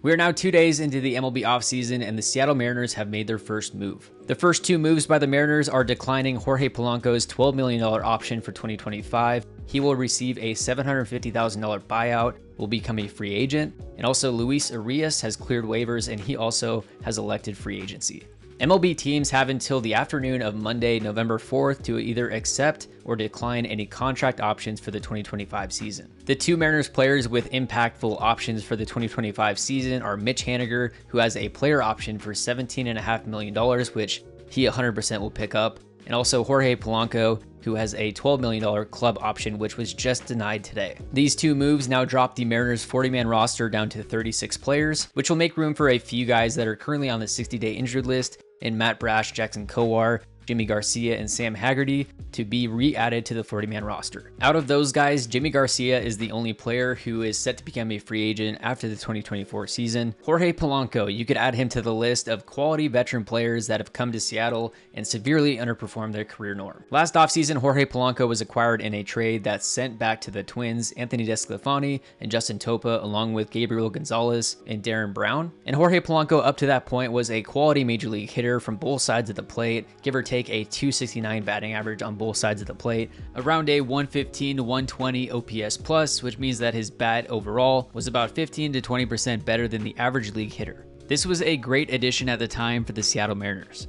We are now 2 days into the MLB offseason, and the Seattle Mariners have made their first move. The first two moves by the Mariners are declining Jorge Polanco's $12 million option for 2025. He will receive a $750,000 buyout, will become a free agent, and also Luis Urias has cleared waivers and he also has elected free agency. MLB teams have until the afternoon of Monday, November 4th to either accept or decline any contract options for the 2025 season. The two Mariners players with impactful options for the 2025 season are Mitch Haniger, who has a player option for $17.5 million, which he 100% will pick up, and also Jorge Polanco, who has a $12 million club option, which was just denied today. These two moves now drop the Mariners' 40-man roster down to 36 players, which will make room for a few guys that are currently on the 60-day injured list in Matt Brash, Jackson Kowar, Jimmy Garcia, and Sam Haggerty to be re-added to the 40-man roster. Out of those guys, Jimmy Garcia is the only player who is set to become a free agent after the 2024 season. Jorge Polanco, you could add him to the list of quality veteran players that have come to Seattle and severely underperformed their career norm. Last offseason, Jorge Polanco was acquired in a trade that sent back to the Twins Anthony DeSclafani and Justin Topa, along with Gabriel Gonzalez and Darren Brown. And Jorge Polanco up to that point was a quality major league hitter from both sides of the plate, give or take a .269 batting average on both sides of the plate, around a 115 to 120 OPS plus, which means that his bat overall was about 15 to 20% better than the average league hitter. This was a great addition at the time for the Seattle Mariners.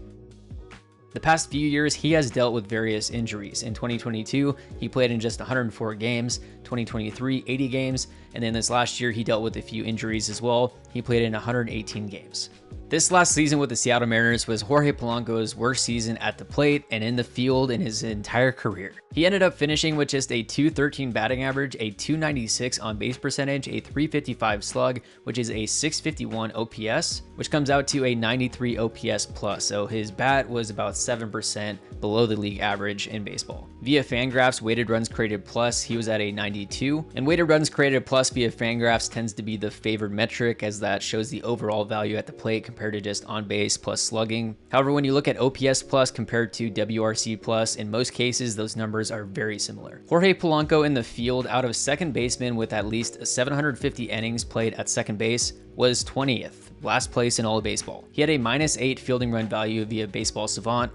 The past few years, he has dealt with various injuries. In 2022, he played in just 104 games, 2023, 80 games, and then this last year, he dealt with a few injuries as well. He played in 118 games. This last season with the Seattle Mariners was Jorge Polanco's worst season at the plate and in the field in his entire career. He ended up finishing with just a .213 batting average, a .296 on base percentage, a .355 slug, which is a .651 OPS, which comes out to a 93 OPS plus. So his bat was about 7% below the league average in baseball. Via Fangraphs weighted runs created plus, he was at a 92, and weighted runs created plus via Fangraphs tends to be the favored metric, as that shows the overall value at the plate compared to just on base plus slugging. However, when you look at OPS plus compared to WRC plus, in most cases those numbers are very similar. Jorge Polanco in the field, out of second baseman with at least 750 innings played at second base, was 20th, last place in all of baseball. He had a -8 fielding run value via Baseball Savant.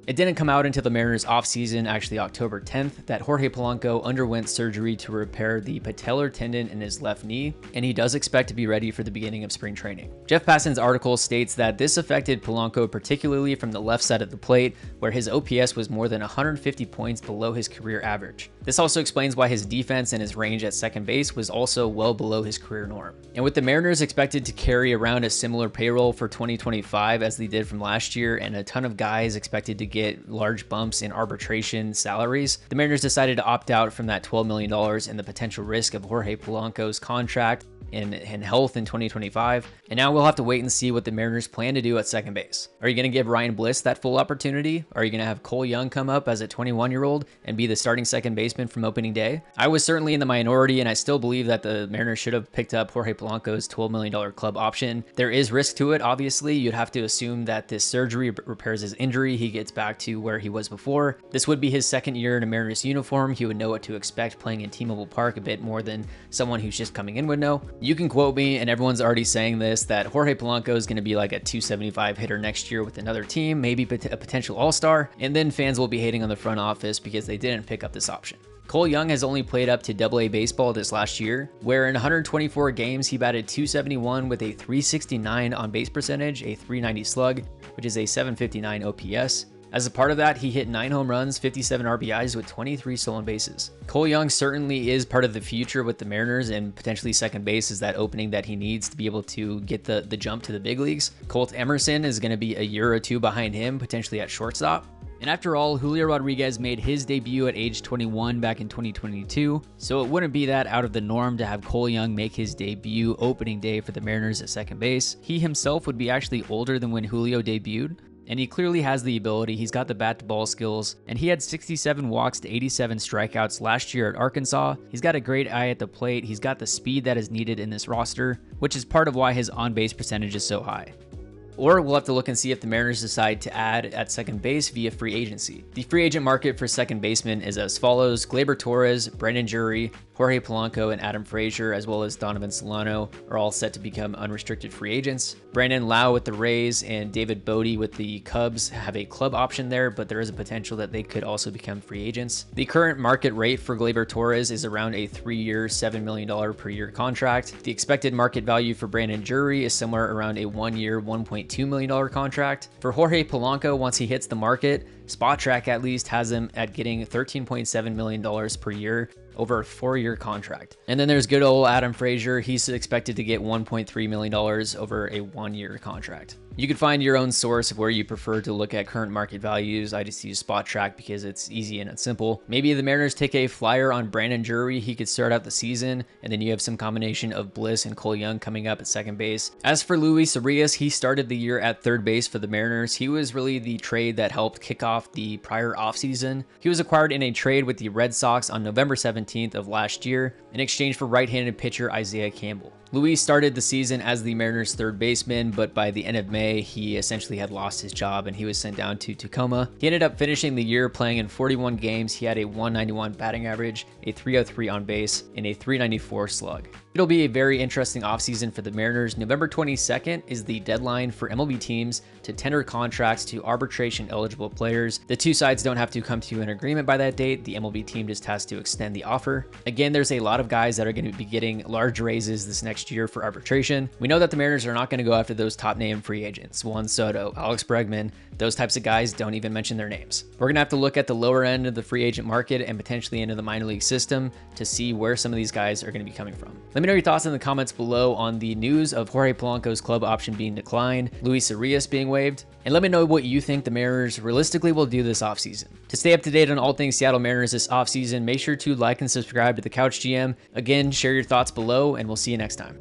It didn't come out until the Mariners offseason, actually October 10th, that Jorge Polanco underwent surgery to repair the patellar tendon in his left knee, and he does expect to be ready for the beginning of spring training. Jeff Passan's article states that this affected Polanco particularly from the left side of the plate, where his OPS was more than 150 points below his career average. This also explains why his defense and his range at second base was also well below his career norm. And with the Mariners expected to carry around a similar payroll for 2025 as they did from last year, and a ton of guys expected to get large bumps in arbitration salaries, the Mariners decided to opt out from that $12 million and the potential risk of Jorge Polanco's contract and health in 2025. And now we'll have to wait and see what the Mariners plan to do at second base. Are you going to give Ryan Bliss that full opportunity? Are you going to have Cole Young come up as a 21-year-old and be the starting second baseman from opening day? I was certainly in the minority, and I still believe that the Mariners should have picked up Jorge Polanco's $12 million club option. There is risk to it, obviously. You'd have to assume that this surgery repairs his injury, he gets back to where he was before. This would be his second year in a Mariners uniform. He would know what to expect playing in T-Mobile Park a bit more than someone who's just coming in would know. You can quote me, and everyone's already saying this, that Jorge Polanco is going to be like a .275 hitter next year with another team, maybe a potential all-star, and then fans will be hating on the front office because they didn't pick up this option. Cole Young has only played up to AA baseball this last year, where in 124 games he batted .271 with a .369 on base percentage, a .390 slug, which is a .759 OPS. As a part of that, he hit 9 home runs, 57 RBIs with 23 stolen bases. Cole Young certainly is part of the future with the Mariners, and potentially second base is that opening that he needs to be able to get the jump to the big leagues. Colt Emerson is going to be a year or two behind him, potentially at shortstop. And after all, Julio Rodriguez made his debut at age 21 back in 2022, so it wouldn't be that out of the norm to have Cole Young make his debut opening day for the Mariners at second base. He himself would be actually older than when Julio debuted, and he clearly has the ability. He's got the bat-to-ball skills, and he had 67 walks to 87 strikeouts last year at Arkansas. He's got a great eye at the plate. He's got the speed that is needed in this roster, which is part of why his on-base percentage is so high. Or we'll have to look and see if the Mariners decide to add at second base via free agency. The free agent market for second baseman is as follows: Gleyber Torres, Brendan Drury, Jorge Polanco and Adam Frazier, as well as Donovan Solano, are all set to become unrestricted free agents. Brandon Lau with the Rays and David Bodie with the Cubs have a club option there, but there is a potential that they could also become free agents. The current market rate for Gleyber Torres is around a 3-year, $7 million per year contract. The expected market value for Brandon Drury is somewhere around a 1-year, $1.2 million contract. For Jorge Polanco, once he hits the market, SpotTrack at least has him at getting $13.7 million per year over a 4-year contract. And then there's good old Adam Frazier. He's expected to get $1.3 million over a 1-year contract. You can find your own source of where you prefer to look at current market values. I just use SpotTrack because it's easy and it's simple. Maybe the Mariners take a flyer on Brandon Drury. He could start out the season, and then you have some combination of Bliss and Cole Young coming up at second base. As for Luis Urias, he started the year at third base for the Mariners. He was really the trade that helped kick off the prior offseason. He was acquired in a trade with the Red Sox on November 17th of last year in exchange for right-handed pitcher Isaiah Campbell. Luis started the season as the Mariners' third baseman, but by the end of May, he essentially had lost his job and he was sent down to Tacoma. He ended up finishing the year playing in 41 games. He had a 191 batting average, a 303 on base, and a 394 slug. It'll be a very interesting offseason for the Mariners. November 22nd is the deadline for MLB teams to tender contracts to arbitration-eligible players. The two sides don't have to come to an agreement by that date. The MLB team just has to extend the offer. Again, there's a lot of guys that are going to be getting large raises this next year for arbitration. We know that the Mariners are not going to go after those top-name free agents. Juan Soto, Alex Bregman, those types of guys, don't even mention their names. We're going to have to look at the lower end of the free agent market and potentially into the minor league system to see where some of these guys are going to be coming from. Let me know your thoughts in the comments below on the news of Jorge Polanco's club option being declined, Luis Urias being waived, and let me know what you think the Mariners realistically will do this offseason. To stay up to date on all things Seattle Mariners this offseason, make sure to like and subscribe to the Couch GM. Again, share your thoughts below, and we'll see you next time.